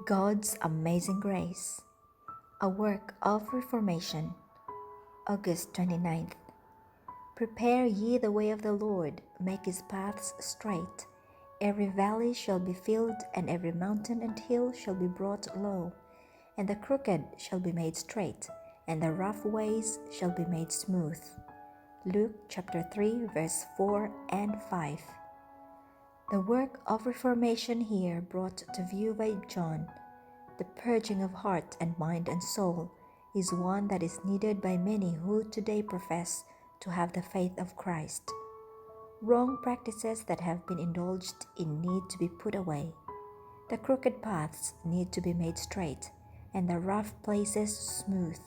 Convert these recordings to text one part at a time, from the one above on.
God's Amazing Grace, a work of Reformation, August 29th. Prepare ye the way of the Lord, make his paths straight. Every valley shall be filled, and every mountain and hill shall be brought low, and the crooked shall be made straight, and the rough ways shall be made smooth. Luke chapter 3, verse 4 and 5. The work of Reformation here brought to view by John, the purging of heart and mind and soul, is one that is needed by many who today profess to have the faith of Christ. Wrong practices that have been indulged in need to be put away. The crooked paths need to be made straight, and the rough places smooth.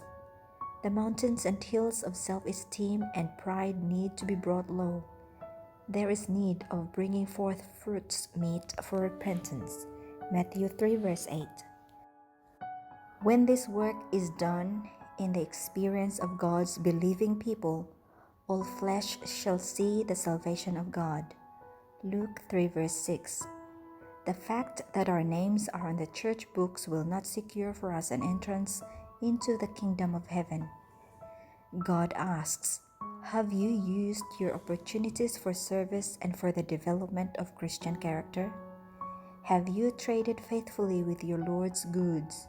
The mountains and hills of self-esteem and pride need to be brought low. There is need of bringing forth fruits meet for repentance. Matthew 3 verse 8. When this work is done in the experience of God's believing people, all flesh shall see the salvation of God. Luke 3 verse 6. The fact that our names are on the church books will not secure for us an entrance into the kingdom of heaven. God asks, have you used your opportunities for service and for the development of Christian character? Have you traded faithfully with your Lord's goods?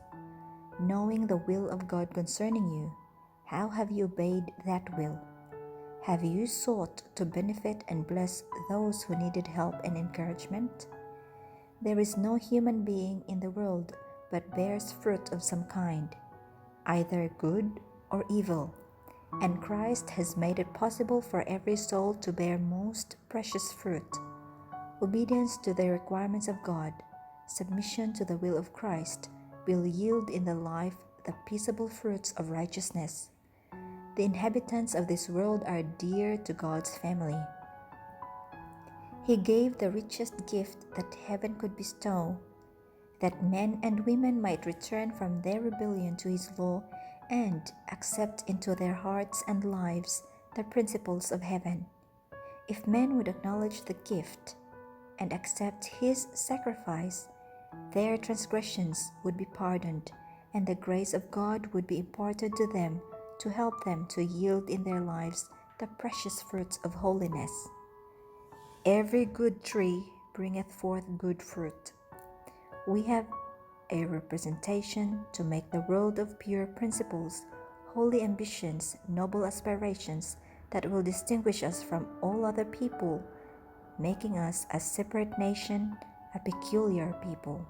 Knowing the will of God concerning you, how have you obeyed that will? Have you sought to benefit and bless those who needed help and encouragement? There is no human being in the world but bears fruit of some kind, either good or evil, and Christ has made it possible for every soul to bear most precious fruit. Obedience to the requirements of God, submission to the will of Christ, will yield in the life the peaceable fruits of righteousness. The inhabitants of this world are dear to God's family. He gave the richest gift that heaven could bestow, that men and women might return from their rebellion to his law and accept into their hearts and lives the principles of heaven. If men would acknowledge the gift and accept his sacrifice, their transgressions would be pardoned, and the grace of God would be imparted to them to help them to yield in their lives the precious fruits of holiness. Every good tree bringeth forth good fruit. We have a representation to make the world of pure principles, holy ambitions, noble aspirations that will distinguish us from all other people, making us a separate nation, a peculiar people.